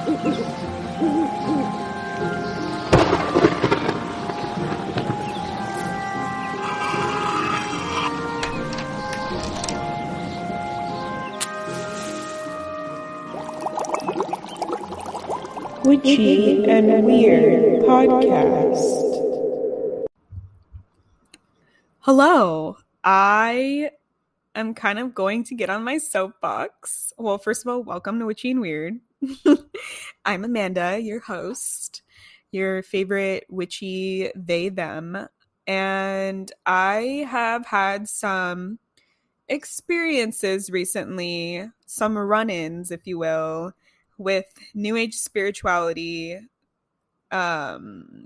Witchy and Weird Podcast. Hello, I am kind of going to get on my soapbox. Well, first of all, welcome to Witchy and Weird. I'm Amanda, your host, your favorite witchy they, them. And I have had some experiences recently, some run-ins, if you will, with New Age spirituality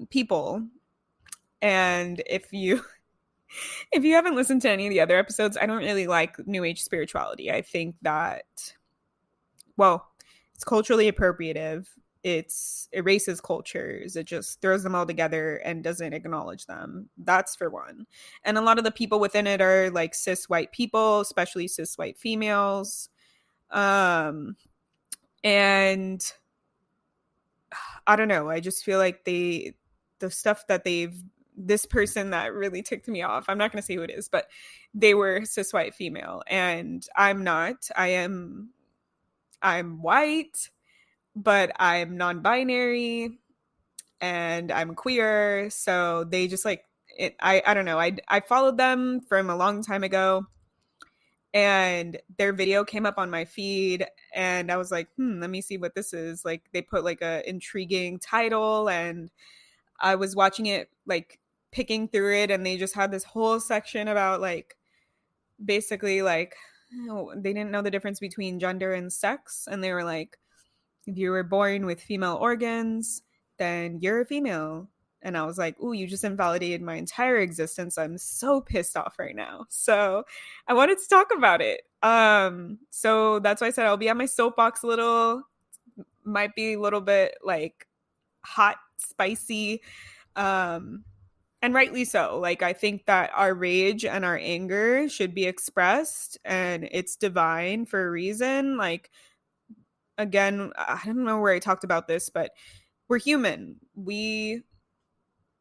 people. And if you haven't listened to any of the other episodes, I don't really like New Age spirituality. I think that, well, it's culturally appropriative. It erases cultures. It just throws them all together and doesn't acknowledge them. That's for one. And a lot of the people within it are like cis white people, especially cis white females. And I don't know. I just feel like the stuff that this person that really ticked me off. I'm not going to say who it is, but they were cis white female, and I'm not. I'm white, but I'm non-binary, and I'm queer. So they just like it. I don't know. I followed them from a long time ago, and their video came up on my feed, and I was like, let me see what this is. Like, they put like a intriguing title, and I was watching it, like picking through it, and they just had this whole section about like basically like they didn't know the difference between gender and sex, and they were like, if you were born with female organs, then you're a female. And I was like, ooh, you just invalidated my entire existence. I'm so pissed off right now. So I wanted to talk about it. So that's why I said I'll be on my soapbox a little. Might be a little bit like hot, spicy, and rightly so. Like, I think that our rage and our anger should be expressed, and it's divine for a reason. Like, again, I don't know where I talked about this, but we're human. We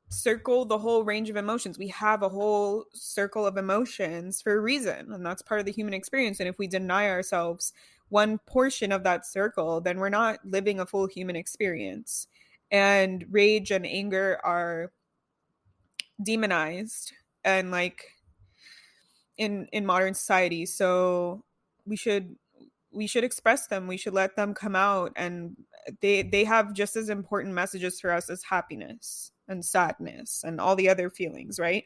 circle the whole range of emotions. We have a whole circle of emotions for a reason, and that's part of the human experience. And if we deny ourselves one portion of that circle, then we're not living a full human experience. And rage and anger are demonized and like in modern society. So we should express them. We should let them come out, and they have just as important messages for us as happiness and sadness and all the other feelings, right?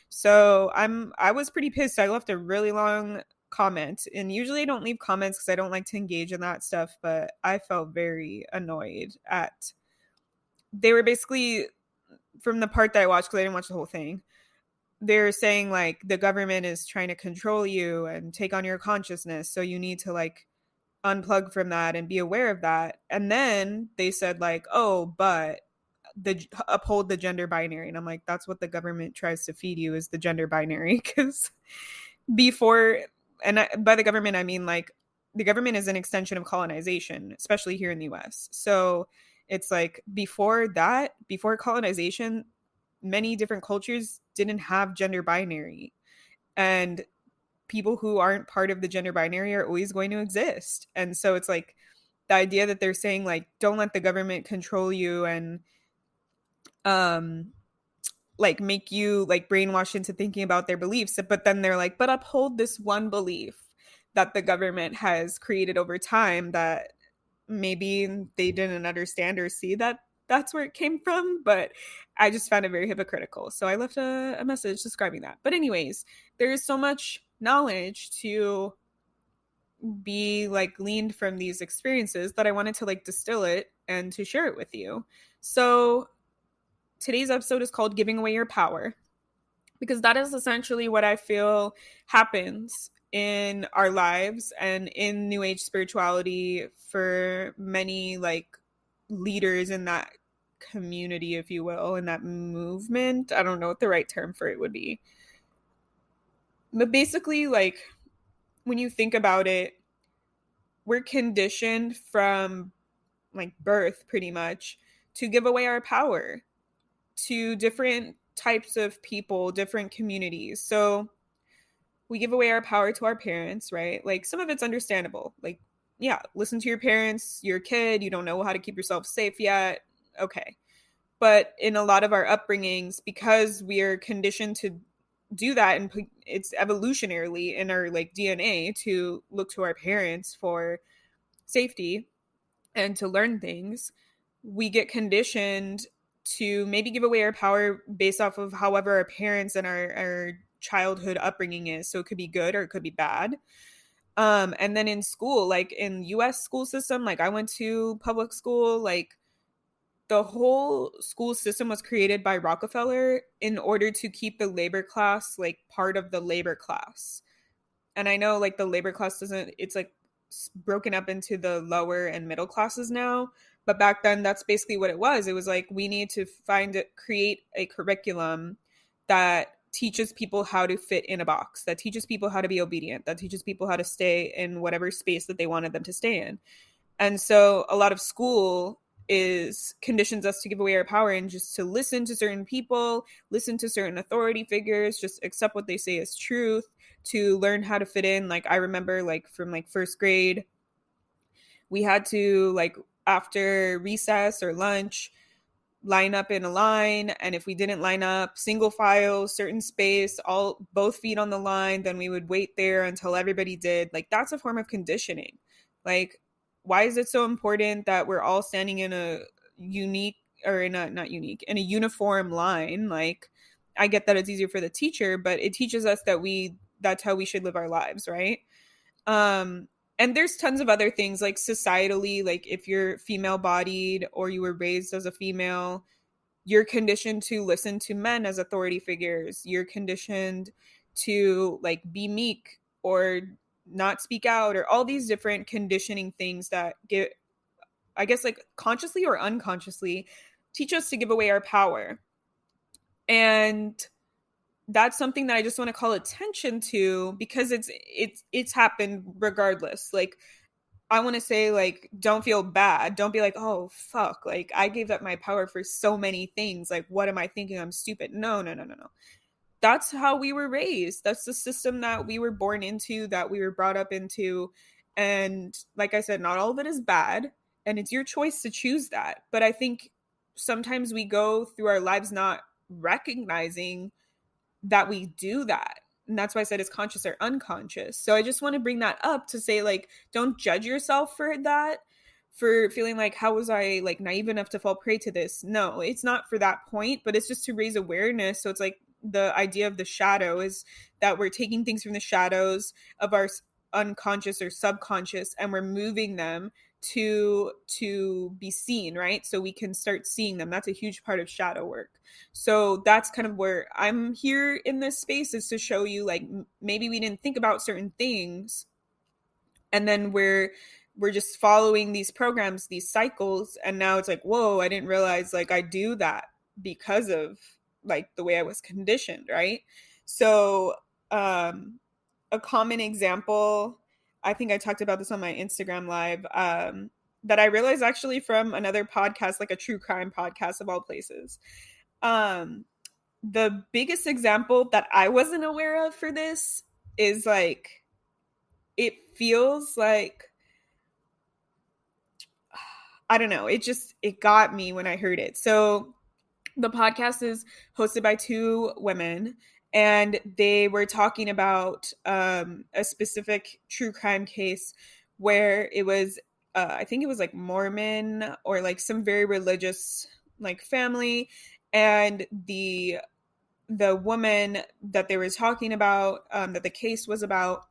So I was pretty pissed. I left a really long comment, and usually I don't leave comments because I don't like to engage in that stuff, but I felt very annoyed at, they were basically, from the part that I watched, because I didn't watch the whole thing, they're saying like the government is trying to control you and take on your consciousness, so you need to like unplug from that and be aware of that. And then they said like, oh, but uphold the gender binary. And I'm like, that's what the government tries to feed you, is the gender binary. Because before, and by the government I mean like the government is an extension of colonization, especially here in the US. So it's like before colonization, many different cultures didn't have gender binary, and people who aren't part of the gender binary are always going to exist. And so it's like the idea that they're saying like, don't let the government control you and like make you like brainwashed into thinking about their beliefs, but then they're like, but uphold this one belief that the government has created over time that maybe they didn't understand or see that that's where it came from. But I just found it very hypocritical. So I left a message describing that. But anyways, there's so much knowledge to be like gleaned from these experiences that I wanted to like distill it and to share it with you. So today's episode is called Giving Away Your Power, because that is essentially what I feel happens in our lives and in New Age spirituality for many like leaders in that community, if you will, in that movement. I don't know what the right term for it would be. But basically, like, when you think about it, we're conditioned from like birth pretty much, to give away our power to different types of people, different communities. So we give away our power to our parents, right? Like some of it's understandable. Like, yeah, listen to your parents, you're a kid, you don't know how to keep yourself safe yet. Okay. But in a lot of our upbringings, because we are conditioned to do that, and it's evolutionarily in our like DNA to look to our parents for safety and to learn things, we get conditioned to maybe give away our power based off of however our parents and our childhood upbringing is. So it could be good or it could be bad. And then in school, like in US school system, like I went to public school, like the whole school system was created by Rockefeller in order to keep the labor class like part of the labor class. And I know like the labor class doesn't, it's like broken up into the lower and middle classes now. But back then, that's basically what it was. It was like we need to create a curriculum that teaches people how to fit in a box, that teaches people how to be obedient, that teaches people how to stay in whatever space that they wanted them to stay in. And so a lot of school is conditions us to give away our power and just to listen to certain people, listen to certain authority figures, just accept what they say as truth, to learn how to fit in. Like I remember like from like first grade, we had to like after recess or lunch line up in a line, and if we didn't line up single file, certain space, all both feet on the line, then we would wait there until everybody did. Like that's a form of conditioning. Like why is it so important that we're all standing in a unique or in a not unique in a uniform line? Like I get that it's easier for the teacher, but it teaches us that we that's how we should live our lives, right? um and there's tons of other things like societally, like if you're female bodied or you were raised as a female, you're conditioned to listen to men as authority figures. You're conditioned to like be meek or not speak out, or all these different conditioning things that get, I guess, like consciously or unconsciously teach us to give away our power. And that's something that I just want to call attention to because it's happened regardless. Like I want to say, like, don't feel bad. Don't be like, oh fuck, like I gave up my power for so many things. Like, what am I thinking? I'm stupid. No, no, no, no, no. That's how we were raised. That's the system that we were born into, that we were brought up into. And like I said, not all of it is bad. And it's your choice to choose that. But I think sometimes we go through our lives not recognizing that we do that. And that's why I said it's conscious or unconscious. So I just want to bring that up to say, like, don't judge yourself for that, for feeling like, how was I like naive enough to fall prey to this? No, it's not for that point, but it's just to raise awareness. So it's like the idea of the shadow is that we're taking things from the shadows of our unconscious or subconscious and we're moving them to be seen, right? So we can start seeing them. That's a huge part of shadow work. So that's kind of where I'm here in this space, is to show you like maybe we didn't think about certain things, and then we're just following these programs, these cycles, and now it's like, whoa, I didn't realize like I do that because of like the way I was conditioned, right? So a common example, I think I talked about this on my Instagram live, that I realized actually from another podcast, like a true crime podcast of all places. The biggest example that I wasn't aware of for this is like, it feels like, I don't know, it got me when I heard it. So the podcast is hosted by two women, and they were talking about a specific true crime case where it was, I think it was like Mormon or like some very religious like family, and the woman that they were talking about, that the case was about,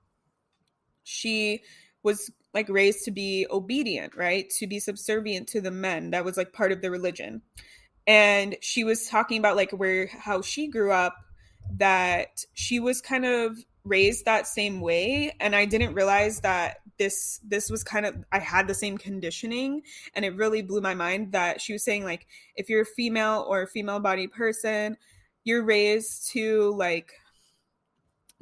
she was like raised to be obedient, right? To be subservient to the men. That was like part of the religion. And she was talking about like how she grew up, that she was kind of raised that same way. And I didn't realize that this was kind of, I had the same conditioning. And it really blew my mind that she was saying like, if you're a female or a female bodied person, you're raised to like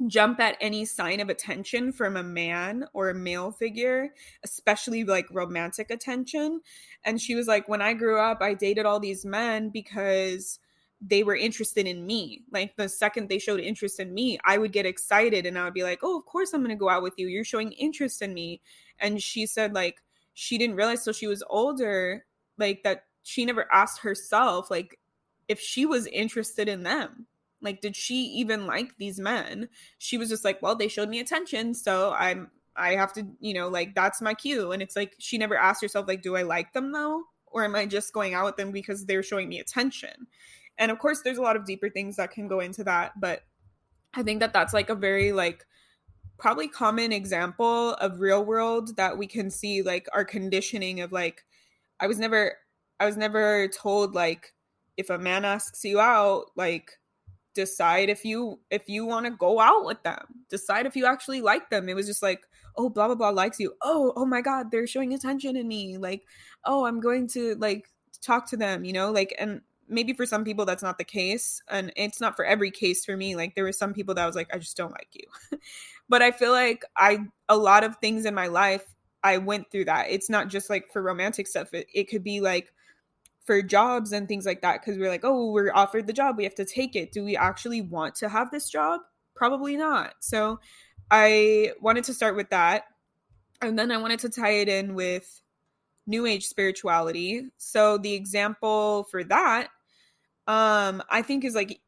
jump at any sign of attention from a man or a male figure, especially like romantic attention. And she was like, when I grew up, I dated all these men because they were interested in me. Like the second they showed interest in me, I would get excited and I would be like, oh, of course I'm going to go out with you. You're showing interest in me. And she said, like, she didn't realize till she was older, like, that she never asked herself, like, if she was interested in them. Like, did she even like these men? She was just like, well, they showed me attention, so I have to, like, that's my cue. And it's like she never asked herself, like, do I like them though, or am I just going out with them because they're showing me attention? And of course there's a lot of deeper things that can go into that, but I think that that's like a very like probably common example of real world that we can see, like our conditioning of like, i was never I was never told, like, if a man asks you out, like, decide if you want to go out with them, decide if you actually like them. It was just like, oh, blah blah blah likes you, oh my god, they're showing attention in me, like, oh, I'm going to like talk to them, like. And maybe for some people that's not the case, and it's not for every case. For me, like, there were some people that was like, I just don't like you. But I feel like a lot of things in my life, I went through that. It's not just like for romantic stuff, it could be like for jobs and things like that, because we're like, oh, we're offered the job, we have to take it. Do we actually want to have this job? Probably not. So I wanted to start with that, and then I wanted to tie it in with new age spirituality. So the example for that, I think, is like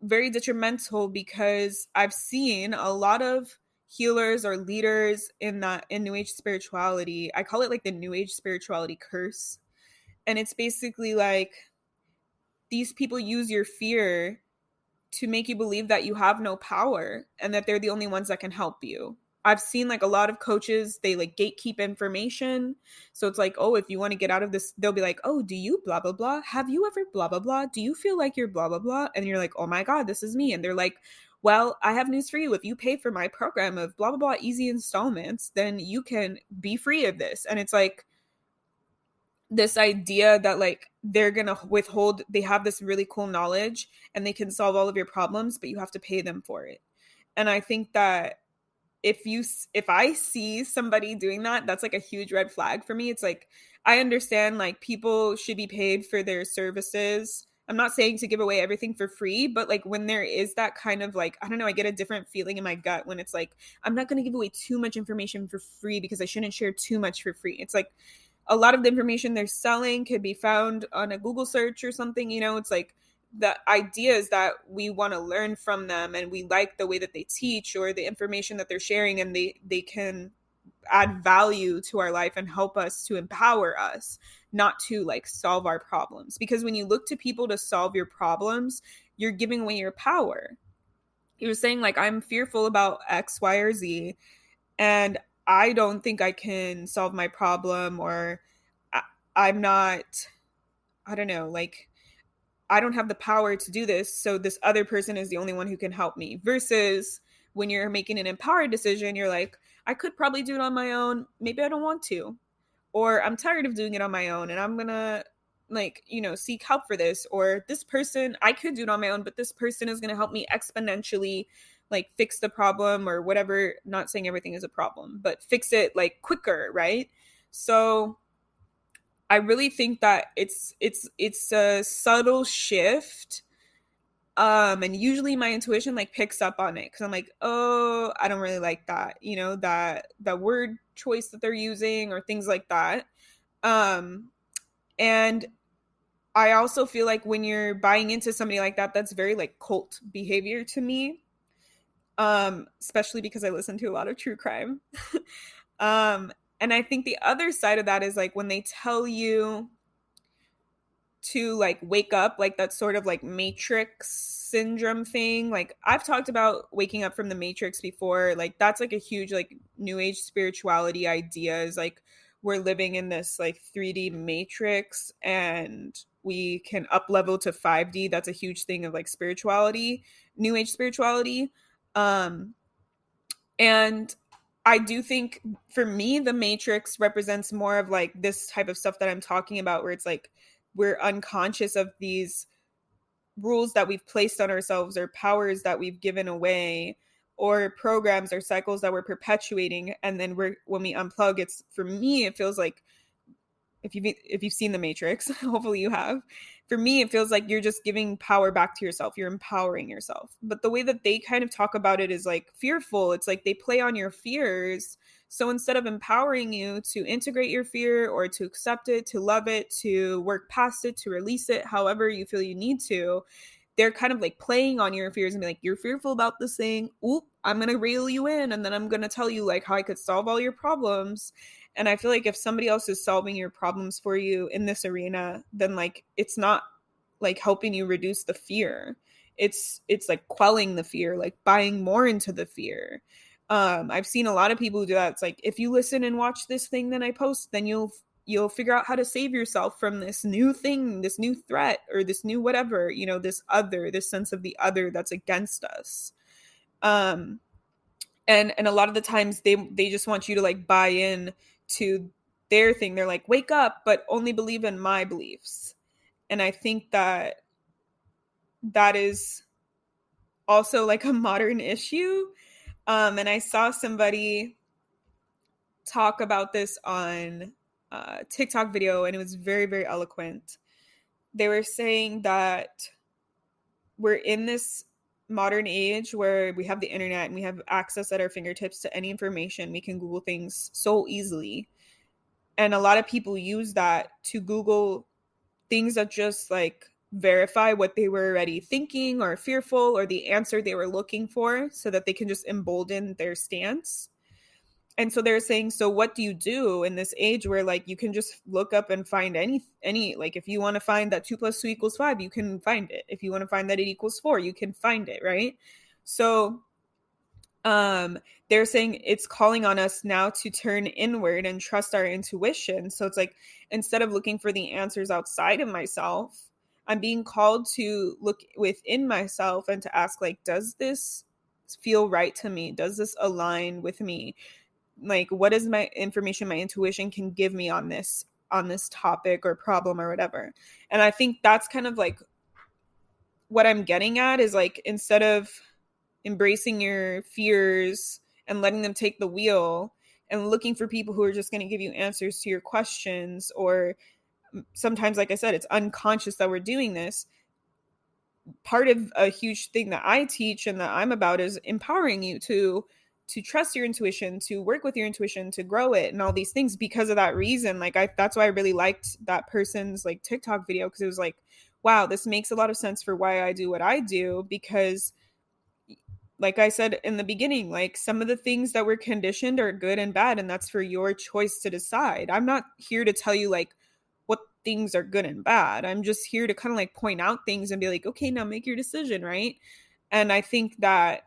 very detrimental, because I've seen a lot of healers or leaders in new age spirituality. I call it like the new age spirituality curse. And it's basically like these people use your fear to make you believe that you have no power and that they're the only ones that can help you. I've seen like a lot of coaches, they like gatekeep information. So it's like, oh, if you want to get out of this, they'll be like, oh, do you blah, blah, blah? Have you ever blah, blah, blah? Do you feel like you're blah, blah, blah? And you're like, oh my God, this is me. And they're like, well, I have news for you. If you pay for my program of blah, blah, blah, easy installments, then you can be free of this. And it's like, this idea that like they're gonna withhold, they have this really cool knowledge and they can solve all of your problems, but you have to pay them for it. And I think that if I see somebody doing that, that's like a huge red flag for me. It's like, I understand like people should be paid for their services. I'm not saying to give away everything for free, but like when there is that kind of like, I don't know, I get a different feeling in my gut when it's like, I'm not going to give away too much information for free because I shouldn't share too much for free. It's like, a lot of the information they're selling could be found on a Google search or something. It's like the idea is that we want to learn from them and we like the way that they teach or the information that they're sharing, and they can add value to our life and help us to empower us, not to like solve our problems. Because when you look to people to solve your problems, you're giving away your power. You're saying like, I'm fearful about X, Y, or Z, and I don't think I can solve my problem, or I'm not, I don't know, like, I don't have the power to do this. So this other person is the only one who can help me. Versus when you're making an empowered decision, you're like, I could probably do it on my own. Maybe I don't want to. Or I'm tired of doing it on my own and I'm going to like, seek help for this. Or this person, I could do it on my own, but this person is going to help me exponentially like fix the problem or whatever. Not saying everything is a problem, but fix it like quicker, right? So I really think that it's a subtle shift. And usually my intuition like picks up on it because I'm like, oh, I don't really like that, that word choice that they're using or things like that. And I also feel like when you're buying into somebody like that, that's very like cult behavior to me. Especially because I listen to a lot of true crime. um, and I think the other side of that is like when they tell you to like wake up, like that sort of like matrix syndrome thing. Like I've talked about waking up from the matrix before. Like that's like a huge like new age spirituality idea, is like we're living in this like 3D matrix and we can up level to 5D. That's a huge thing of like spirituality, new age spirituality. And I do think for me, the matrix represents more of like this type of stuff that I'm talking about, where it's like we're unconscious of these rules that we've placed on ourselves or powers that we've given away or programs or cycles that we're perpetuating. And then when we unplug, it's, for me, it feels like, if you've seen The Matrix, hopefully you have. For me, it feels like you're just giving power back to yourself. You're empowering yourself. But the way that they kind of talk about it is like fearful. It's like they play on your fears. So instead of empowering you to integrate your fear or to accept it, to love it, to work past it, to release it, however you feel you need to, they're kind of like playing on your fears and be like, you're fearful about this thing. Oop, I'm going to reel you in. And then I'm going to tell you like how I could solve all your problems. And I feel like if somebody else is solving your problems for you in this arena, then like, it's not like helping you reduce the fear. It's like quelling the fear, like buying more into the fear. I've seen a lot of people do that. It's like, if you listen and watch this thing that I post, then you'll figure out how to save yourself from this new thing, this new threat, or this new whatever, this sense of the other that's against us. And a lot of the times they just want you to like buy in to their thing. They're like, wake up, but only believe in my beliefs. And I think that is also like a modern issue. And I saw somebody talk about this on TikTok video, and it was very, very eloquent. They were saying that we're in this modern age where we have the internet and we have access at our fingertips to any information. We can Google things so easily. And a lot of people use that to Google things that just like verify what they were already thinking or fearful or the answer they were looking for, so that they can just embolden their stance. And so they're saying, so what do you do in this age where like you can just look up and find any like, if you want to find that 2 + 2 = 5, you can find it. If you want to find that it equals 4, you can find it, right? So they're saying it's calling on us now to turn inward and trust our intuition. So it's like, instead of looking for the answers outside of myself, I'm being called to look within myself and to ask, like, does this feel right to me? Does this align with me? Like, what is my information, my intuition can give me on this topic or problem or whatever. And I think that's kind of like what I'm getting at, is like, instead of embracing your fears and letting them take the wheel and looking for people who are just going to give you answers to your questions, or sometimes, like I said, it's unconscious that we're doing this. Part of a huge thing that I teach and that I'm about is empowering you to trust your intuition, to work with your intuition, to grow it, and all these things. Because of that reason, like, that's why I really liked that person's like TikTok video, because it was like, wow, this makes a lot of sense for why I do what I do. Because like I said in the beginning, like, some of the things that we're conditioned are good and bad, and that's for your choice to decide. I'm not here to tell you like what things are good and bad. I'm just here to kind of like point out things and be like, okay, now make your decision, right? And I think that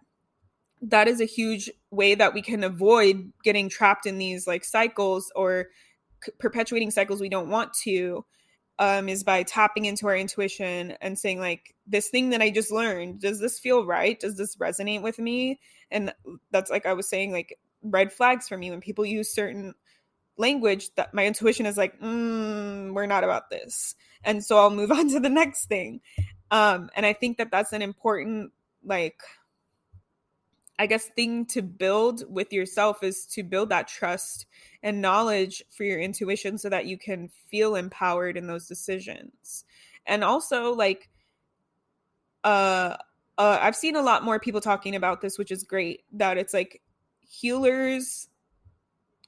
is a huge way that we can avoid getting trapped in these like cycles, or perpetuating cycles we don't want to, is by tapping into our intuition and saying, like, this thing that I just learned, does this feel right? Does this resonate with me? And that's, like I was saying, like, red flags for me when people use certain language that my intuition is like, we're not about this. And so I'll move on to the next thing. And I think that that's an important, like, I guess, thing to build with yourself, is to build that trust and knowledge for your intuition so that you can feel empowered in those decisions. And also, like, I've seen a lot more people talking about this, which is great, that it's like healers,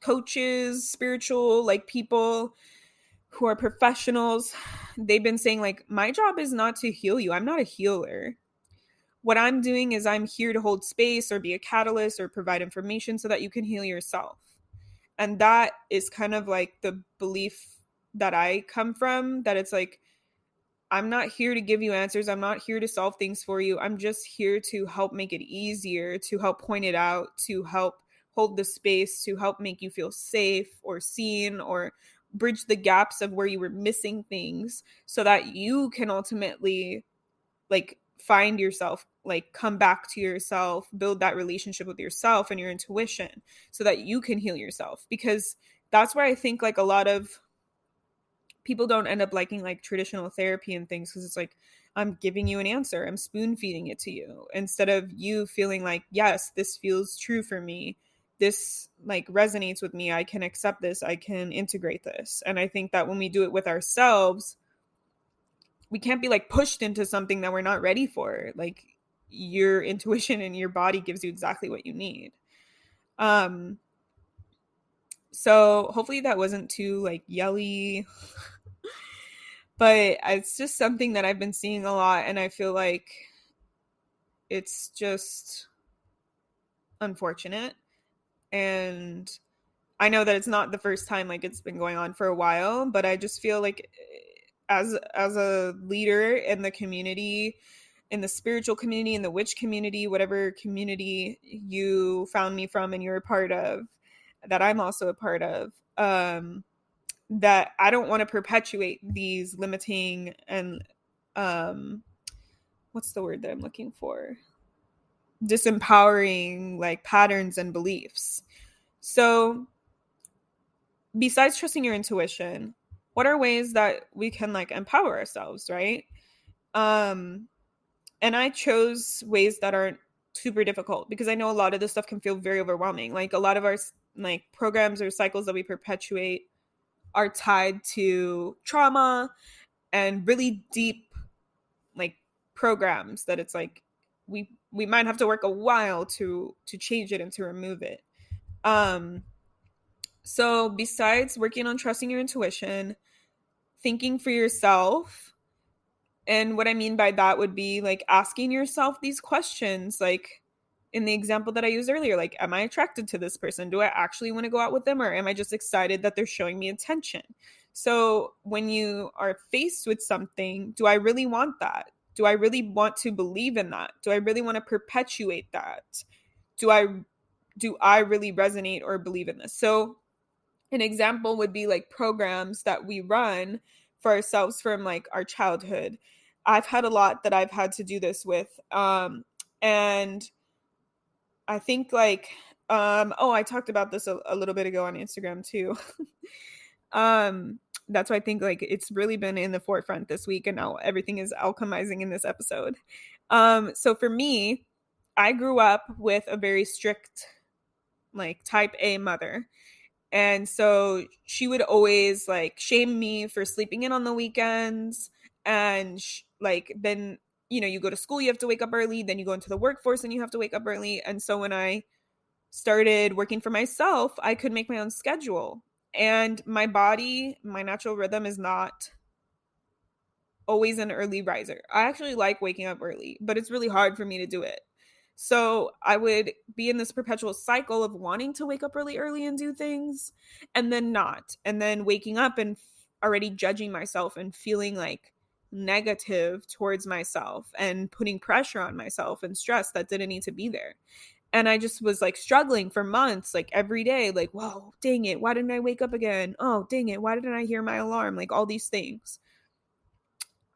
coaches, spiritual, like, people who are professionals, they've been saying, like, my job is not to heal you. I'm not a healer. What I'm doing is I'm here to hold space or be a catalyst or provide information so that you can heal yourself. And that is kind of like the belief that I come from, that it's like, I'm not here to give you answers. I'm not here to solve things for you. I'm just here to help make it easier, to help point it out, to help hold the space, to help make you feel safe or seen, or bridge the gaps of where you were missing things, so that you can ultimately, like, find yourself, like, come back to yourself, build that relationship with yourself and your intuition, so that you can heal yourself. Because that's where I think, like, a lot of people don't end up liking like traditional therapy and things, because it's like, I'm giving you an answer. I'm spoon feeding it to you instead of you feeling like, yes, this feels true for me. This like resonates with me. I can accept this. I can integrate this. And I think that when we do it with ourselves, we can't be like pushed into something that we're not ready for. Like your intuition and your body gives you exactly what you need. Um, so hopefully that wasn't too like yelly, but it's just something that I've been seeing a lot, and I feel like it's just unfortunate. And I know that it's not the first time, like it's been going on for a while, but I just feel like as a leader in the community, in the spiritual community, in the witch community, whatever community you found me from and you're a part of, that I'm also a part of, that I don't want to perpetuate these limiting and um what's the word that I'm looking for? Disempowering like patterns and beliefs. So, besides trusting your intuition, what are ways that we can like empower ourselves, right? Um and I chose ways that aren't super difficult because I know a lot of this stuff can feel very overwhelming. Like a lot of our like programs or cycles that we perpetuate are tied to trauma and really deep like programs that it's like we might have to work a while to change it and to remove it. Um so besides working on trusting your intuition, thinking for yourself, and what I mean by that would be like asking yourself these questions, like in the example that I used earlier, like, am I attracted to this person? Do I actually want to go out with them? Or am I just excited that they're showing me attention? So when you are faced with something, do I really want that? Do I really want to believe in that? Do I really want to perpetuate that? Do I do I really resonate or believe in this? So an example would be like programs that we run for ourselves from like our childhood. I've had a lot that I've had to do this with. And I think like, oh, I talked about this a little bit ago on Instagram too. um, that's why I think like it's really been in the forefront this week, and now everything is alchemizing in this episode. So for me, I grew up with a very strict, like type A mother. And so she would always like shame me for sleeping in on the weekends. And like, then, you go to school, you have to wake up early. Then you go into the workforce and you have to wake up early. And so when I started working for myself, I could make my own schedule. And my body, my natural rhythm is not always an early riser. I actually like waking up early, but it's really hard for me to do it. So I would be in this perpetual cycle of wanting to wake up really early and do things and then not. And then waking up and already judging myself and feeling like negative towards myself and putting pressure on myself and stress that didn't need to be there. And I just was like struggling for months, like every day, like, whoa, dang it, why didn't I wake up again? Oh, dang it, why didn't I hear my alarm? Like all these things.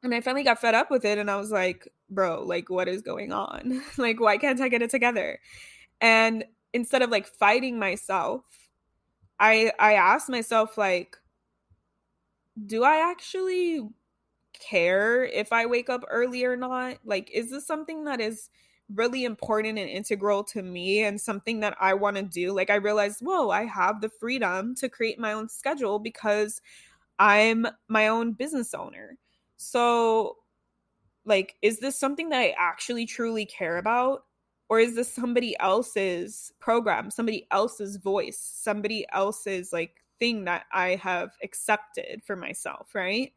And I finally got fed up with it and I was like, bro, like what is going on? Like why can't I get it together? And instead of like fighting myself, I asked myself like, do I actually care if I wake up early or not? Like is this something that is really important and integral to me and something that I want to do? Like I realized, whoa, I have the freedom to create my own schedule because I'm my own business owner. So like, is this something that I actually truly care about? Or is this somebody else's program, somebody else's voice, somebody else's like thing that I have accepted for myself, right?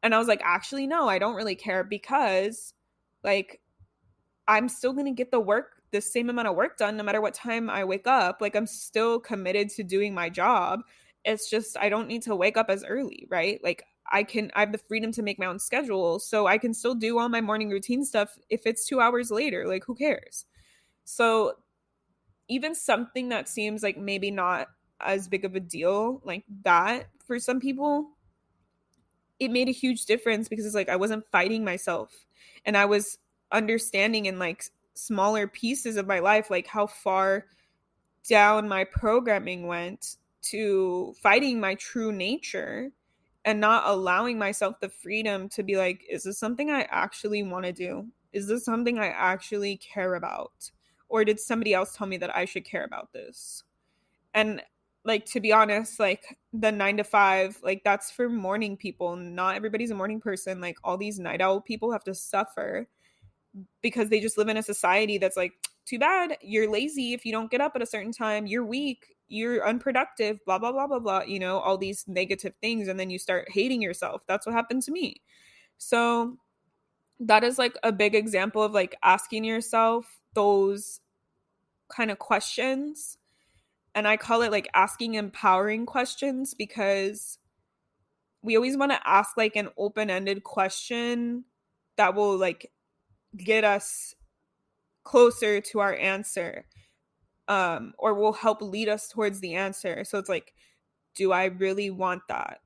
And I was like, actually, no, I don't really care because like I'm still going to get the same amount of work done no matter what time I wake up. Like I'm still committed to doing my job. It's just I don't need to wake up as early, right? Like I have the freedom to make my own schedule, so I can still do all my morning routine stuff if it's 2 hours later. Like who cares? So even something that seems like maybe not as big of a deal like that for some people, it made a huge difference because it's like I wasn't fighting myself and I was understanding in like smaller pieces of my life like how far down my programming went to fighting my true nature and not allowing myself the freedom to be like, is this something I actually want to do? Is this something I actually care about? Or did somebody else tell me that I should care about this? And like, to be honest, like the 9 to 5, like that's for morning people. Not everybody's a morning person. Like all these night owl people have to suffer because they just live in a society that's like, too bad, you're lazy if you don't get up at a certain time, you're weak, you're unproductive, blah blah blah blah blah, all these negative things, and then you start hating yourself. That's what happened to me. So that is like a big example of like asking yourself those kind of questions. And I call it like asking empowering questions, because we always want to ask like an open-ended question that will like get us closer to our answer, or will help lead us towards the answer. So it's like, do I really want that?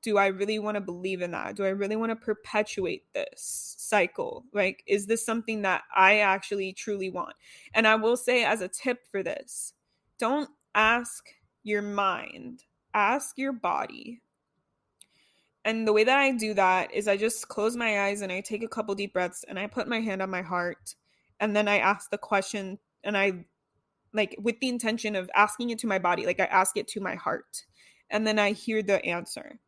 Do I really want to believe in that? Do I really want to perpetuate this cycle? Like, is this something that I actually truly want? And I will say, as a tip for this, don't ask your mind, ask your body. And the way that I do that is I just close my eyes and I take a couple deep breaths and I put my hand on my heart. And then I ask the question, and I like with the intention of asking it to my body, like I ask it to my heart. And then I hear the answer.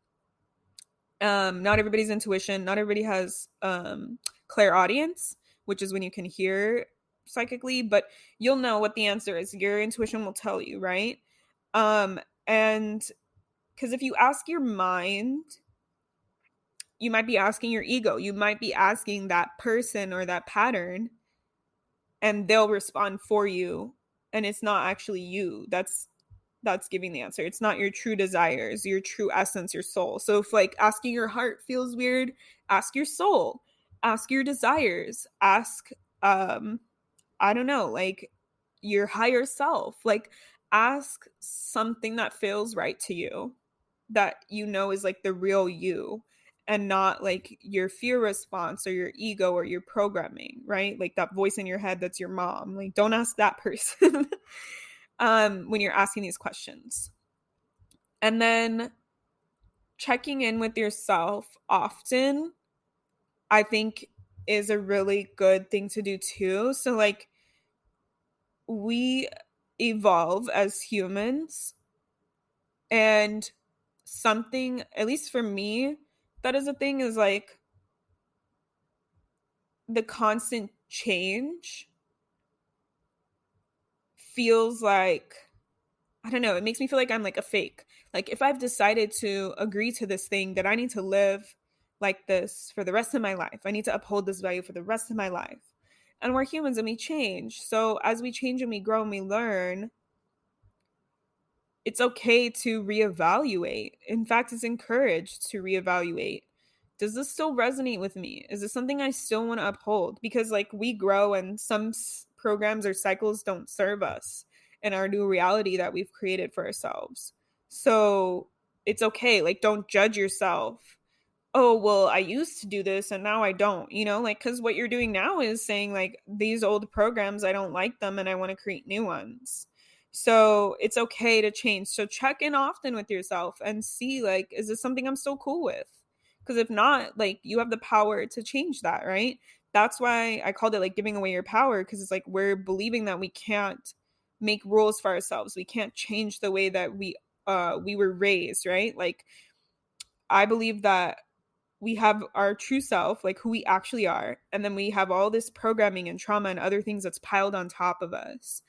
Not everybody's intuition, not everybody has clairaudience, which is when you can hear psychically, but you'll know what the answer is. Your intuition will tell you, right? And because if you ask your mind, you might be asking your ego, you might be asking that person or that pattern, and they'll respond for you, and it's not actually you that's giving the answer. It's not your true desires, your true essence, your soul. So if like asking your heart feels weird, ask your soul, ask your desires, ask I don't know, like your higher self. Like ask something that feels right to you, that is like the real you, and not like your fear response or your ego or your programming, right? Like that voice in your head that's your mom. Like don't ask that person when you're asking these questions. And then checking in with yourself often, I think, is a really good thing to do too. So like we evolve as humans, and something, at least for me, that is a thing, is like the constant change feels like, I don't know, it makes me feel like I'm like a fake. Like if I've decided to agree to this thing, that I need to live like this for the rest of my life. I need to uphold this value for the rest of my life. And we're humans and we change. So as we change and we grow and we learn, it's okay to reevaluate. In fact, it's encouraged to reevaluate. Does this still resonate with me? Is this something I still want to uphold? Because like we grow and some programs or cycles don't serve us in our new reality that we've created for ourselves. So it's okay. Like don't judge yourself. Oh, well, I used to do this and now I don't, like, because what you're doing now is saying like these old programs, I don't like them and I want to create new ones. So it's okay to change. So check in often with yourself and see like, is this something I'm still cool with? Because if not, like you have the power to change that, right? That's why I called it like giving away your power, because it's like we're believing that we can't make rules for ourselves. We can't change the way that we were raised, right? Like I believe that we have our true self, like who we actually are, and then we have all this programming and trauma and other things that's piled on top of us.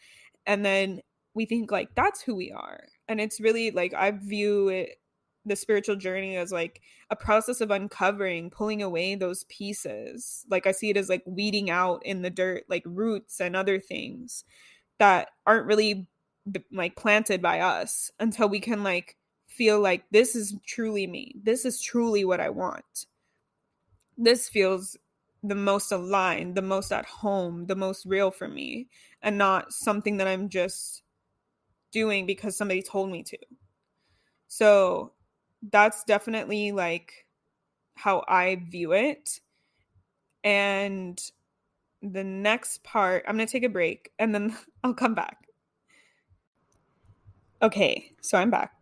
And then we think like that's who we are. And it's really like I view it, the spiritual journey, as like a process of uncovering, pulling away those pieces. Like I see it as like weeding out in the dirt like roots and other things that aren't really like planted by us, until we can like feel like this is truly me. This is truly what I want. This feels the most aligned, the most at home, the most real for me, and not something that I'm just doing because somebody told me to. So that's definitely like how I view it. And the next part, I'm going to take a break and then I'll come back. Okay, so I'm back.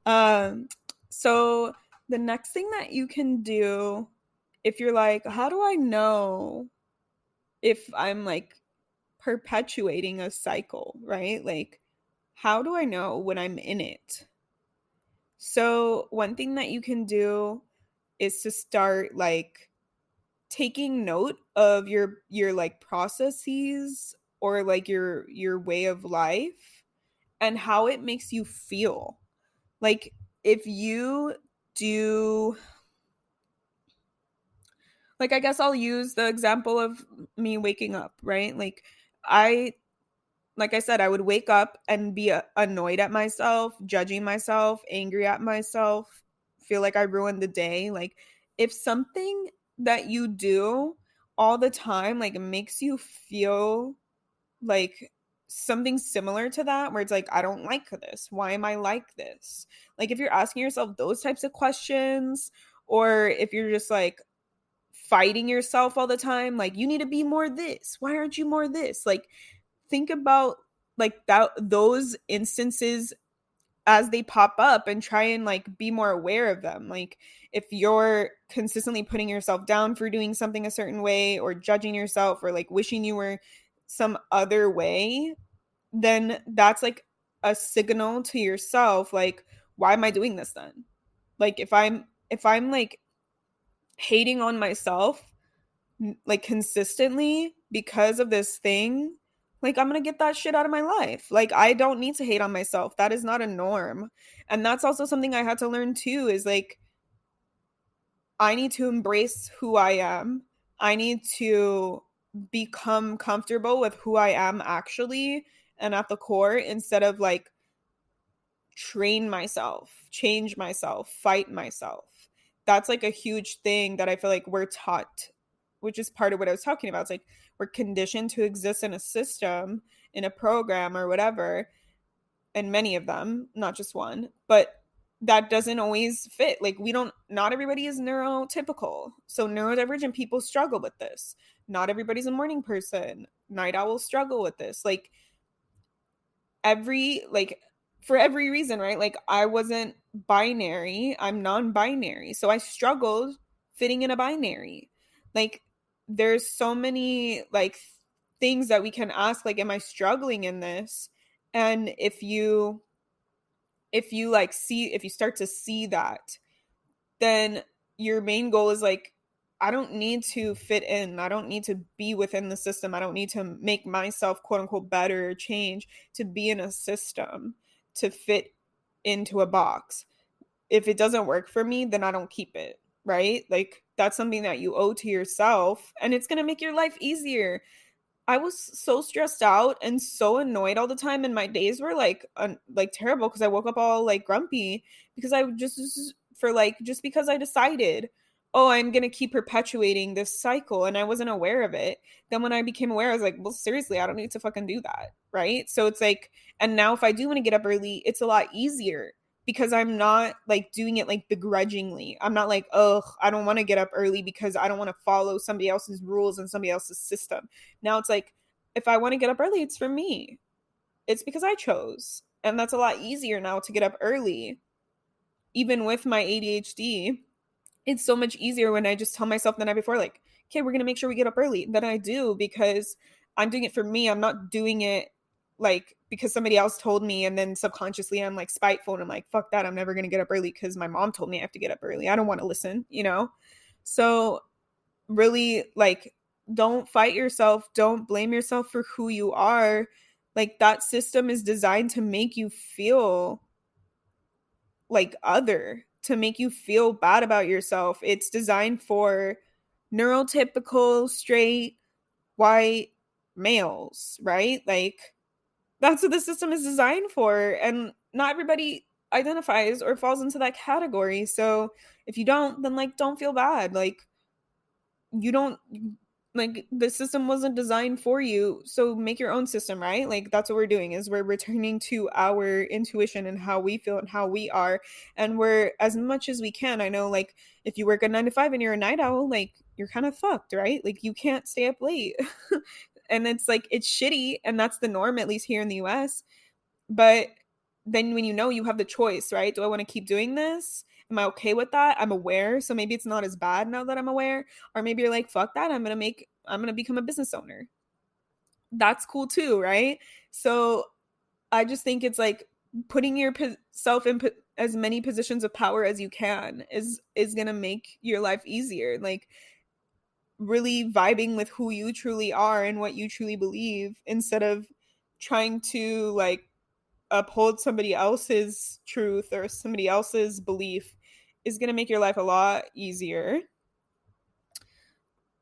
um, so The next thing that you can do, if you're like, how do I know if I'm like perpetuating a cycle, right? Like, how do I know when I'm in it? So, one thing that you can do is to start like taking note of your like processes or like your way of life and how it makes you feel. Like if you do, like, I guess I'll use the example of me waking up, right? I like I said, I would wake up and be annoyed at myself, judging myself, angry at myself, feel like I ruined the day. Like, if something that you do all the time, like, makes you feel like something similar to that, where it's like, I don't like this. Why am I like this? Like, if you're asking yourself those types of questions, or if you're just like, fighting yourself all the time, like you need to be more this, why aren't you more this, like think about like that, those instances as they pop up, and try and like be more aware of them. Like if you're consistently putting yourself down for doing something a certain way, or judging yourself, or like wishing you were some other way, then that's like a signal to yourself, like, why am I doing this then? Like if I'm like hating on myself like consistently because of this thing, like I'm gonna get that shit out of my life. Like I don't need to hate on myself. That is not a norm. And that's also something I had to learn too, is like I need to embrace who I am. I need to become comfortable with who I am actually and at the core, instead of like train myself, change myself, fight myself. That's like a huge thing that I feel like we're taught, which is part of what I was talking about. It's like we're conditioned to exist in a system, in a program or whatever, and many of them, not just one, but that doesn't always fit. Like we don't, not everybody is neurotypical. So neurodivergent people struggle with this. Not everybody's a morning person. Night owls struggle with this. Like every like for every reason, right? Like I wasn't binary, I'm non-binary. So I struggled fitting in a binary. Like there's so many like things that we can ask, like am I struggling in this? And if you like see, if you start to see that, then your main goal is like, I don't need to fit in. I don't need to be within the system. I don't need to make myself quote unquote better or change to be in a system to fit into a box. If it doesn't work for me, then I don't keep it, right? Like that's something that you owe to yourself, and it's going to make your life easier. I was so stressed out and so annoyed all the time, and my days were like terrible because I woke up all like grumpy because I just for like just because I decided, oh, I'm gonna keep perpetuating this cycle, and I wasn't aware of it. Then when I became aware, I was like, well, seriously, I don't need to fucking do that, right? So it's like, and now if I do want to get up early, it's a lot easier because I'm not like doing it like begrudgingly. I'm not like, oh, I don't want to get up early because I don't want to follow somebody else's rules and somebody else's system. Now it's like, if I want to get up early, it's for me. It's because I chose. And that's a lot easier now to get up early. Even with my ADHD, it's so much easier when I just tell myself the night before, like, okay, we're going to make sure we get up early. Than I do because I'm doing it for me. I'm not doing it like because somebody else told me, and then subconsciously I'm like spiteful and I'm like, fuck that. I'm never going to get up early because my mom told me I have to get up early. I don't want to listen, you know? So really like don't fight yourself, don't blame yourself for who you are. Like that system is designed to make you feel like other, to make you feel bad about yourself. It's designed for neurotypical straight white males, right? Like that's what the system is designed for, and not everybody identifies or falls into that category. So if you don't, then like don't feel bad. Like you don't, like the system wasn't designed for you, so make your own system, right? Like that's what we're doing, is we're returning to our intuition and how we feel and how we are, and we're as much as we can. I know like if you work a 9 to 5 and you're a night owl, like you're kind of fucked, right? Like you can't stay up late. And it's like it's shitty, and that's the norm, at least here in the US. But then when you know, you have the choice, right? Do I want to keep doing this Am I okay with that? I'm aware, so maybe it's not as bad now that I'm aware. Or maybe you're like, fuck that, I'm gonna become a business owner. That's cool too, right? So I just think it's like putting yourself in as many positions of power as you can is gonna make your life easier. Like really vibing with who you truly are and what you truly believe, instead of trying to like uphold somebody else's truth or somebody else's belief, is going to make your life a lot easier.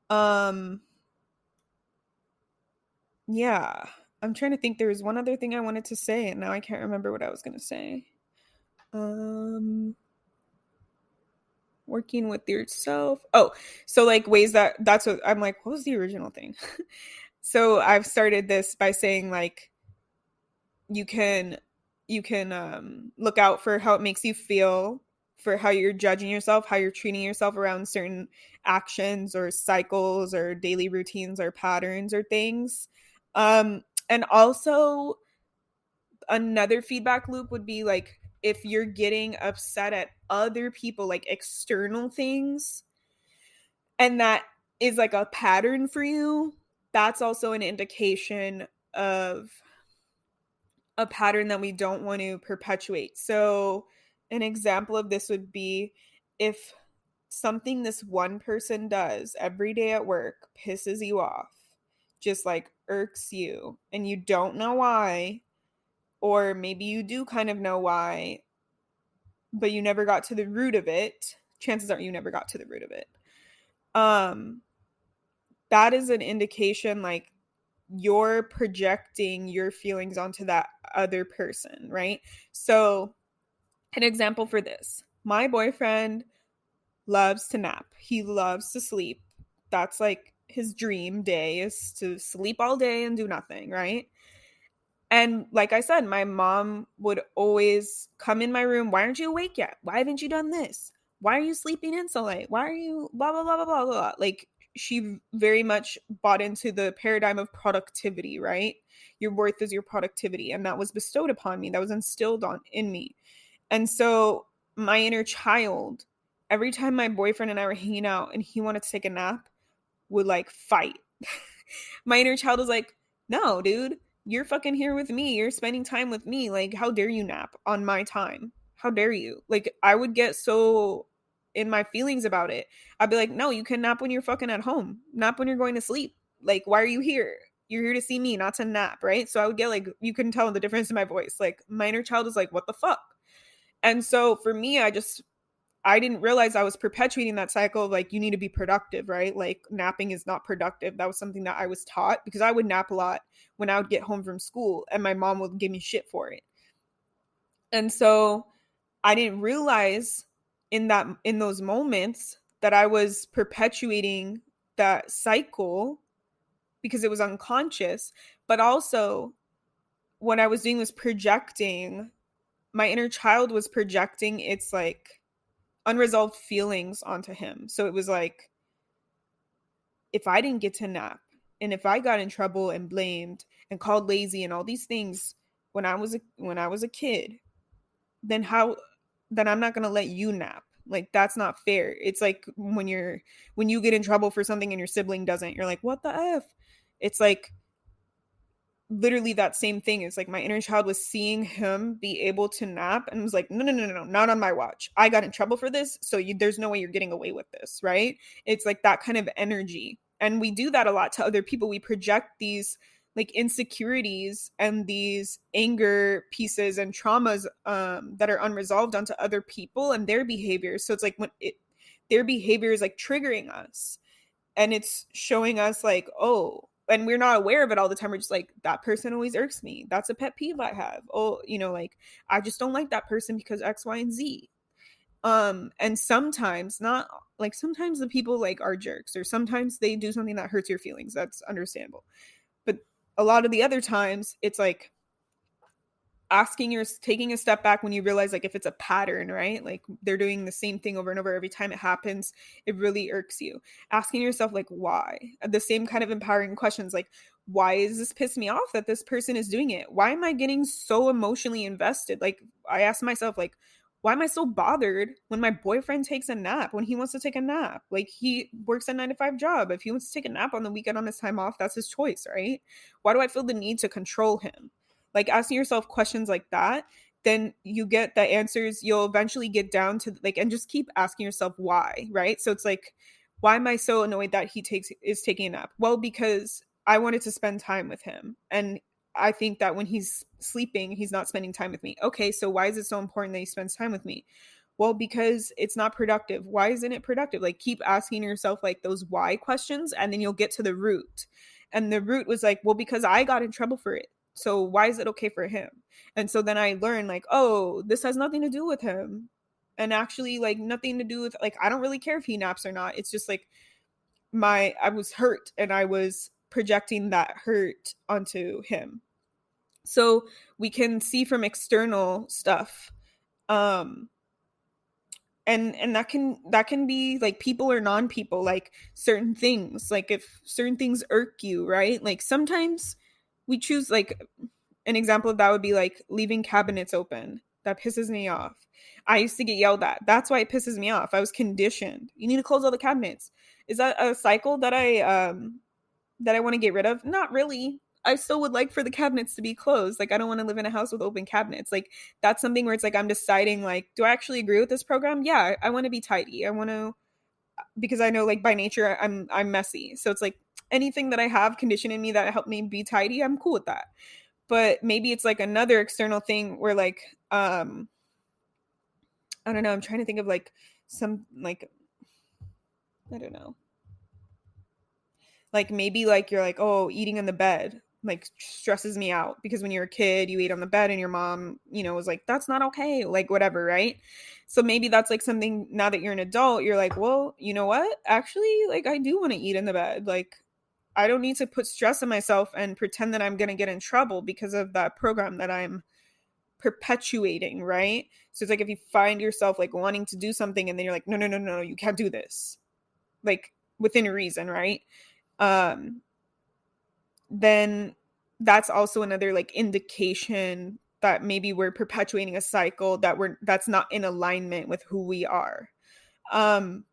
um yeah, I'm trying to think. There was one other thing I wanted to say and now I can't remember what I was going to say. um Working with yourself. Oh, so like ways that's what I'm like, what was the original thing? So I've started this by saying like you can look out for how it makes you feel, for how you're judging yourself, how you're treating yourself around certain actions or cycles or daily routines or patterns or things. And also another feedback loop would be like if you're getting upset at other people, like external things, and that is like a pattern for you, that's also an indication of a pattern that we don't want to perpetuate. So, an example of this would be if something this one person does every day at work pisses you off, just like irks you, and you don't know why, or maybe you do kind of know why, but you never got to the root of it. Chances are you never got to the root of it. Um, that is an indication like you're projecting your feelings onto that other person, right? So, an example for this: my boyfriend loves to nap, he loves to sleep. That's like his dream day, is to sleep all day and do nothing, right? And like I said, my mom would always come in my room. Why aren't you awake yet? Why haven't you done this? Why are you sleeping in so late? Why are you blah, blah, blah, blah, blah, blah? Like she very much bought into the paradigm of productivity, right? Your worth is your productivity. And that was bestowed upon me. That was instilled on in me. And so my inner child, every time my boyfriend and I were hanging out and he wanted to take a nap, would like fight. My inner child was like, no, dude, you're fucking here with me. You're spending time with me. Like, how dare you nap on my time? How dare you? Like, I would get so in my feelings about it. I'd be like, no, you can nap when you're fucking at home. Nap when you're going to sleep. Like, why are you here? You're here to see me, not to nap, right? So I would get like, you couldn't tell the difference in my voice. Like, my inner child is like, what the fuck? And so for me, I didn't realize I was perpetuating that cycle of like, you need to be productive, right? Like napping is not productive. That was something that I was taught because I would nap a lot when I would get home from school and my mom would give me shit for it. And so I didn't realize in those moments that I was perpetuating that cycle because it was unconscious. But also what I was doing was projecting, my inner child was projecting its like unresolved feelings onto him. So it was like, if I didn't get to nap and if I got in trouble and blamed and called lazy and all these things when I was a kid, then then I'm not going to let you nap. Like that's not fair. It's like when you get in trouble for something and your sibling doesn't. You're like, "What the f?" It's like literally that same thing. Is like my inner child was seeing him be able to nap and was like, no, no, no, no, no, not on my watch. I got in trouble for this, so there's no way you're getting away with this, right? It's like that kind of energy. And we do that a lot to other people. We project these like insecurities and these anger pieces and traumas that are unresolved onto other people and their behaviors. So it's like their behavior is like triggering us, and it's showing us like, oh, and we're not aware of it all the time. We're just like, that person always irks me. That's a pet peeve I have. Oh, like I just don't like that person because X, Y, and Z. And sometimes not like sometimes the people like are jerks, or sometimes they do something that hurts your feelings. That's understandable. But a lot of the other times it's like taking a step back when you realize like if it's a pattern, right? Like they're doing the same thing over and over every time it happens, it really irks you. Asking yourself like why? The same kind of empowering questions like, why is this piss me off that this person is doing it? Why am I getting so emotionally invested? Like I asked myself like, why am I so bothered when my boyfriend takes a nap, when he wants to take a nap? Like, he works a 9 to 5 job. If he wants to take a nap on the weekend on his time off, that's his choice, right? Why do I feel the need to control him? Like, asking yourself questions like that, then you get the answers. You'll eventually get down to like, and just keep asking yourself why, right? So it's like, why am I so annoyed that is taking a nap? Well, because I wanted to spend time with him, and I think that when he's sleeping, he's not spending time with me. Okay, so why is it so important that he spends time with me? Well, because it's not productive. Why isn't it productive? Like, keep asking yourself like those why questions, and then you'll get to the root. And the root was like, well, because I got in trouble for it. So why is it okay for him? And so then I learned like, oh, this has nothing to do with him. And actually, like, nothing to do with, like, I don't really care if he naps or not. It's just like I was hurt, and I was projecting that hurt onto him. So we can see from external stuff, um and that can be like people or non-people, like certain things, like if certain things irk you, right? Like sometimes we choose, like, an example of that would be like leaving cabinets open. That pisses me off. I used to get yelled at. That's why it pisses me off. I was conditioned. You need to close all the cabinets. Is that a cycle that I want to get rid of? Not really. I still would like for the cabinets to be closed. Like, I don't want to live in a house with open cabinets. Like, that's something where it's like I'm deciding, like, do I actually agree with this program? Yeah, I want to be tidy. I want to, because I know, like, by nature I'm messy. So it's like anything that I have conditioned in me that helped me be tidy, I'm cool with that. But maybe it's like another external thing where, like, I don't know, I'm trying to think of like some, like, I don't know, like maybe like you're like, oh, eating in the bed like stresses me out, because when you're a kid you ate on the bed and your mom, was like, that's not okay, like whatever, right? So maybe that's like something, now that you're an adult, you're like, well, you know what, actually, like, I do want to eat in the bed. Like, I don't need to put stress on myself and pretend that I'm going to get in trouble because of that program that I'm perpetuating, right? So it's like if you find yourself like wanting to do something and then you're like, no, no, no, no, you can't do this, like, within reason, right? um then that's also another like indication that maybe we're perpetuating a cycle that's not in alignment with who we are. um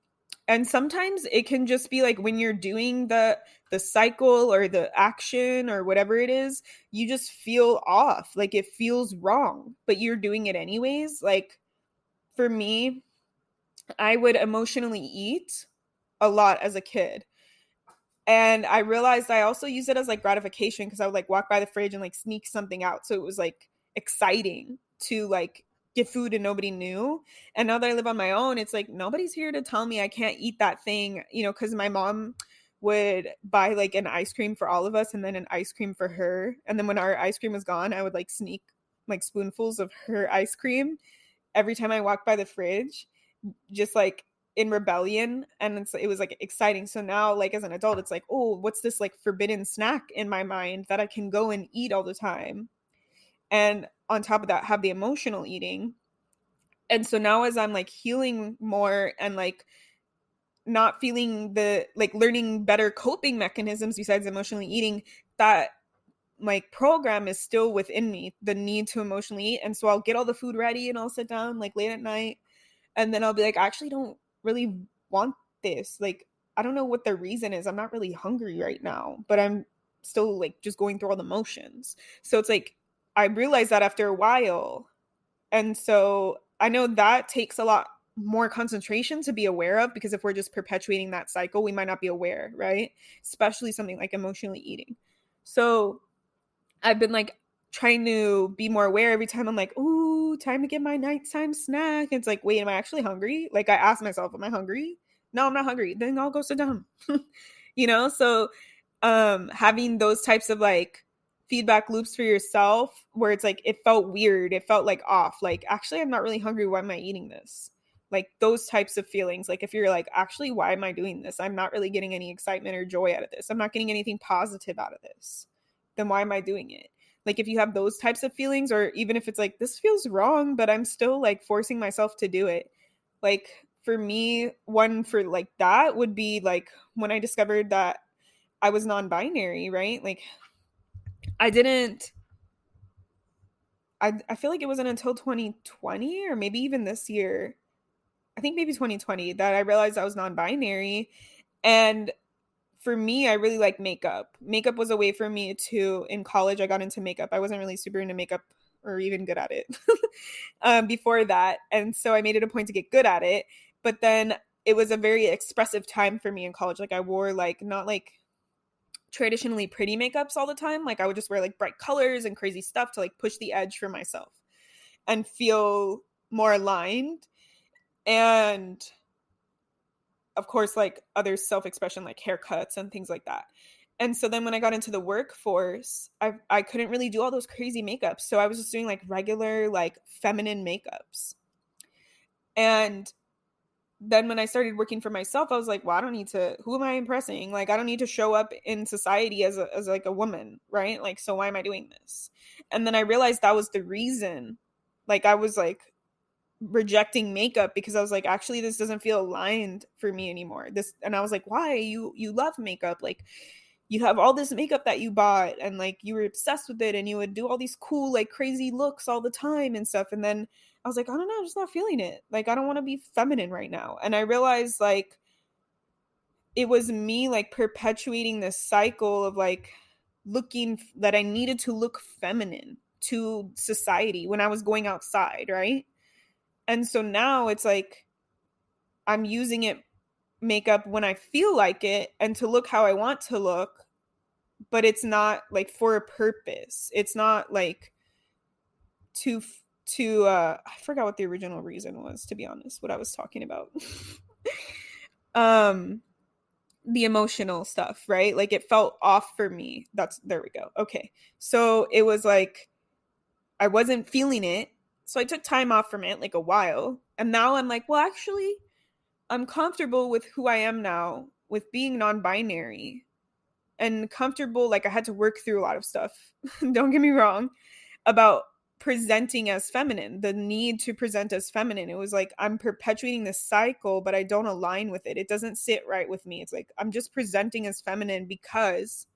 and sometimes it can just be like when you're doing the cycle or the action or whatever it is, you just feel off, like it feels wrong, but you're doing it anyways. Like, for me, I would emotionally eat a lot as a kid. And I realized I also used it as like gratification, because I would like walk by the fridge and like sneak something out. So it was like exciting to like get food and nobody knew. And now that I live on my own, it's like nobody's here to tell me I can't eat that thing, because my mom would buy like an ice cream for all of us and then an ice cream for her. And then when our ice cream was gone, I would like sneak like spoonfuls of her ice cream every time I walked by the fridge, just like in rebellion. And it was like exciting. So now, like, as an adult, it's like, oh, what's this like forbidden snack in my mind that I can go and eat all the time? And on top of that, have the emotional eating. And so now, as I'm like healing more and like not feeling the like learning better coping mechanisms besides emotionally eating, that like program is still within me, the need to emotionally eat. And so I'll get all the food ready and I'll sit down like late at night, and then I'll be like, I actually don't really want this. Like, I don't know what the reason is. I'm not really hungry right now, but I'm still like just going through all the motions. So it's like I realized that after a while. And so I know that takes a lot more concentration to be aware of, because if we're just perpetuating that cycle, we might not be aware, right? Especially something like emotionally eating. So I've been like trying to be more aware every time I'm like, ooh, time to get my nighttime snack. It's like, wait, am I actually hungry? Like, I ask myself, am I hungry? No, I'm not hungry. Then I'll go sit down. So having those types of like feedback loops for yourself, where it's like it felt weird, it felt like off, like, actually, I'm not really hungry, why am I eating this? Like those types of feelings. Like if you're like, actually, why am I doing this? I'm not really getting any excitement or joy out of this. I'm not getting anything positive out of this. Then why am I doing it? Like if you have those types of feelings, or even if it's like, this feels wrong, but I'm still like forcing myself to do it. Like for me, one for like that would be like when I discovered that I was non-binary, right? Like I didn't I feel like it wasn't until 2020 or maybe even this year, I think maybe 2020, that I realized I was non-binary. And for me, I really like makeup. Makeup was a way for me to, in college, I got into makeup. I wasn't really super into makeup or even good at it before that. And so I made it a point to get good at it. But then it was a very expressive time for me in college. Like I wore like, not like traditionally pretty makeups all the time. Like I would just wear like bright colors and crazy stuff to like push the edge for myself and feel more aligned. And of course, like other self-expression, like haircuts and things like that. And so then when I got into the workforce, I couldn't really do all those crazy makeups. So I was just doing like regular, like feminine makeups. And then when I started working for myself, I was like, well, I don't need to, who am I impressing? Like, I don't need to show up in society as like a woman, right? Like, so why am I doing this? And then I realized that was the reason. Like, I was like rejecting makeup because I was like, actually, this doesn't feel aligned for me anymore. This, and I was like, why? You love makeup. Like, you have all this makeup that you bought and like you were obsessed with it and you would do all these cool like crazy looks all the time and stuff. And then I was like, I don't know, I'm just not feeling it. Like I don't want to be feminine right now. And I realized like it was me like perpetuating this cycle of like looking, that I needed to look feminine to society when I was going outside, right? And so now it's like I'm using it, makeup, when I feel like it and to look how I want to look, but it's not like for a purpose. It's not like to I forgot what the original reason was, to be honest, what I was talking about. um the emotional stuff, right? Like it felt off for me. That's, there we go. Okay. So it was like I wasn't feeling it. So I took time off from it, like a while. And now I'm like, well, actually, I'm comfortable with who I am now, with being non-binary and comfortable. Like I had to work through a lot of stuff. Don't get me wrong, about presenting as feminine, the need to present as feminine. It was like I'm perpetuating this cycle, but I don't align with it. It doesn't sit right with me. It's like I'm just presenting as feminine because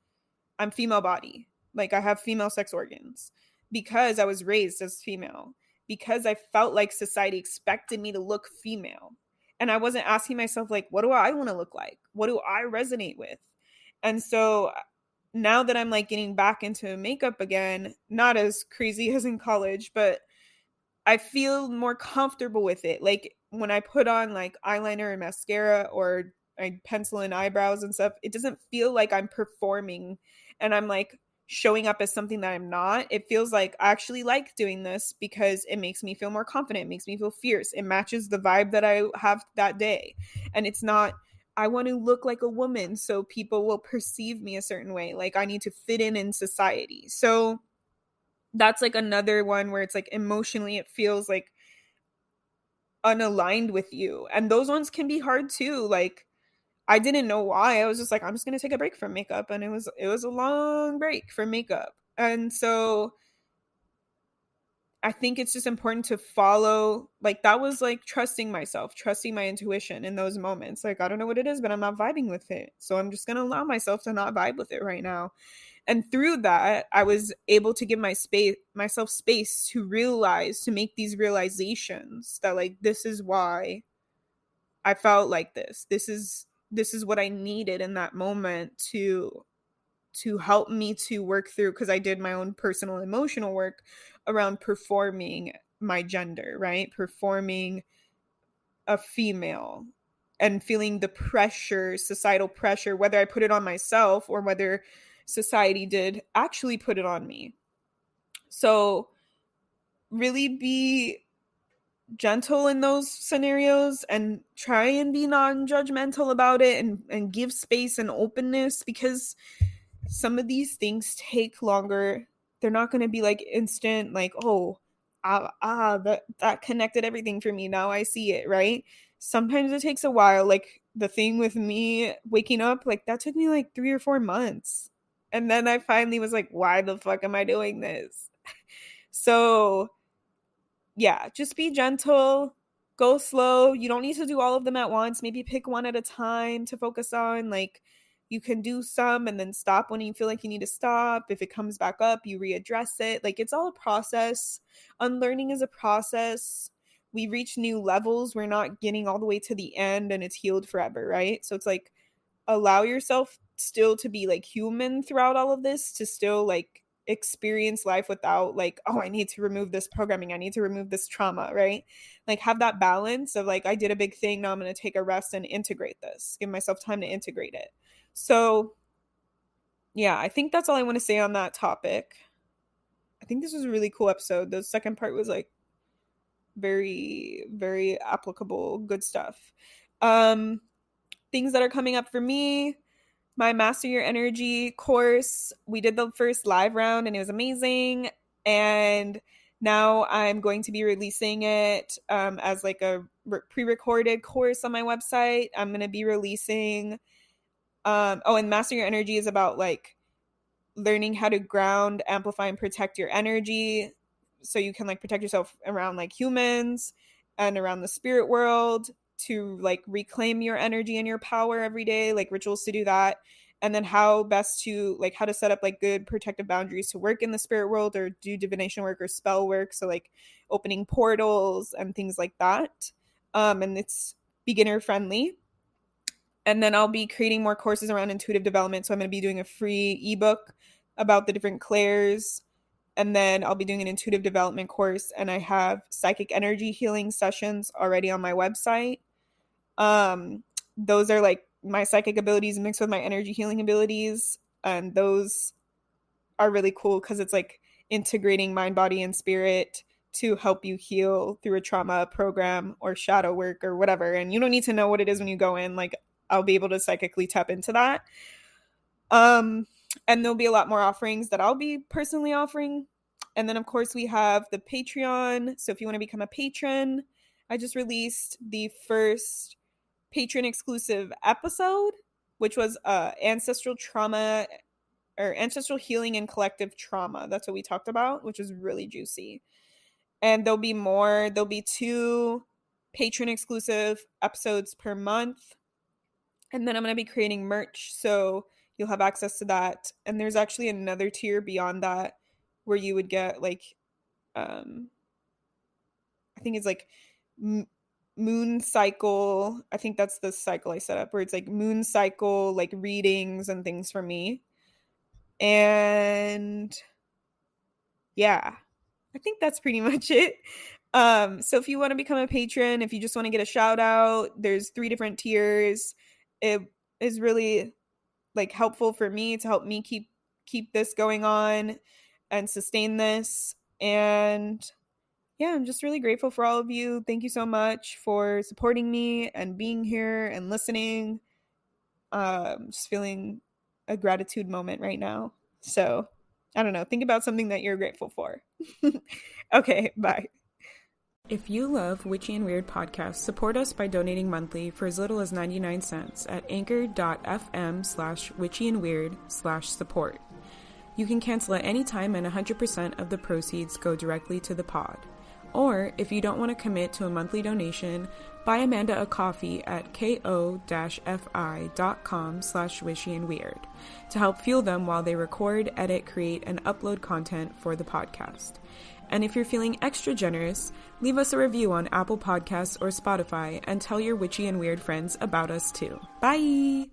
I'm female body. Like I have female sex organs because I was raised as female, because I felt like society expected me to look female. And I wasn't asking myself, like, what do I want to look like? What do I resonate with? And so now that I'm like getting back into makeup again, not as crazy as in college, but I feel more comfortable with it. Like when I put on like eyeliner and mascara or I pencil in eyebrows and stuff, it doesn't feel like I'm performing and I'm like showing up as something that I'm not. It feels like I actually like doing this because it makes me feel more confident, it makes me feel fierce. It matches the vibe that I have that day. And it's not, I want to look like a woman so people will perceive me a certain way. Like I need to fit in society. So that's like another one where it's like emotionally it feels like unaligned with you. And those ones can be hard too. Like I didn't know why. I was just like, I'm just gonna take a break from makeup. And it was a long break from makeup. And so I think it's just important to follow, like that was like trusting myself, trusting my intuition in those moments. Like I don't know what it is, but I'm not vibing with it. So I'm just gonna allow myself to not vibe with it right now. And through that, I was able to give myself space to realize, to make these realizations that like this is why I felt like this is what I needed in that moment to help me to work through, because I did my own personal emotional work around performing my gender, right? Performing a female and feeling the pressure, societal pressure, whether I put it on myself or whether society did actually put it on me. So really be gentle in those scenarios and try and be non-judgmental about it, and give space and openness, because some of these things take longer. They're not going to be like instant, like, oh, that connected everything for me. Now I see it, right? Sometimes it takes a while. Like the thing with me waking up, like that took me like 3 or 4 months. And then I finally was like, why the fuck am I doing this? So yeah, just be gentle, go slow. You don't need to do all of them at once. Maybe pick one at a time to focus on. Like you can do some and then stop when you feel like you need to stop. If it comes back up, you readdress it. Like, it's all a process. Unlearning is a process. We reach new levels. We're not getting all the way to the end and it's healed forever, right? So it's like, allow yourself still to be like human throughout all of this, to still like experience life without like, oh, I need to remove this programming, I need to remove this trauma, right? Like, have that balance of like, I did a big thing, now I'm going to take a rest and integrate this, give myself time to integrate it. So yeah, I think that's all I want to say on that topic. I think this was a really cool episode. The second part was like very, very applicable, good stuff. Things that are coming up for me: my Master Your Energy course. We did the first live round and it was amazing. And now I'm going to be releasing it as like a pre-recorded course on my website. I'm going to be releasing, and Master Your Energy is about like learning how to ground, amplify, and protect your energy so you can like protect yourself around like humans and around the spirit world, to like reclaim your energy and your power every day, like rituals to do that. And then how best to like, how to set up like good protective boundaries to work in the spirit world or do divination work or spell work, so like opening portals and things like that. And it's beginner friendly. And then I'll be creating more courses around intuitive development. So I'm going to be doing a free ebook about the different clairs. And then I'll be doing an intuitive development course. And I have psychic energy healing sessions already on my website. Those are like my psychic abilities mixed with my energy healing abilities. And those are really cool because it's like integrating mind, body, and spirit to help you heal through a trauma program or shadow work or whatever. And you don't need to know what it is when you go in. Like, I'll be able to psychically tap into that. And there'll be a lot more offerings that I'll be personally offering. And then, of course, we have the Patreon. So if you want to become a patron, I just released the first patron exclusive episode, which was ancestral trauma or ancestral healing and collective trauma. That's what we talked about, which is really juicy. And there'll be more. There'll be 2 patron exclusive episodes per month. And then I'm going to be creating merch, so you'll have access to that. And there's actually another tier beyond that where you would get like, I think it's like moon cycle. I think that's the cycle I set up, where it's like moon cycle, like readings and things for me. And yeah, I think that's pretty much it. So if you want to become a patron, if you just want to get a shout out, there's 3 different tiers. It is really like helpful for me to help me keep this going on and sustain this. And yeah, I'm just really grateful for all of you. Thank you so much for supporting me and being here and listening. Just feeling a gratitude moment right now. So I don't know, think about something that you're grateful for. Okay, bye. If you love Witchy and Weird podcasts, support us by donating monthly for as little as 99 cents at anchor.fm/witchyandweird/support. You can cancel at any time and 100% of the proceeds go directly to the pod. Or, if you don't want to commit to a monthly donation, buy Amanda a coffee at ko-fi.com/wishyandweird to help fuel them while they record, edit, create, and upload content for the podcast. And if you're feeling extra generous, leave us a review on Apple Podcasts or Spotify and tell your witchy and weird friends about us too. Bye!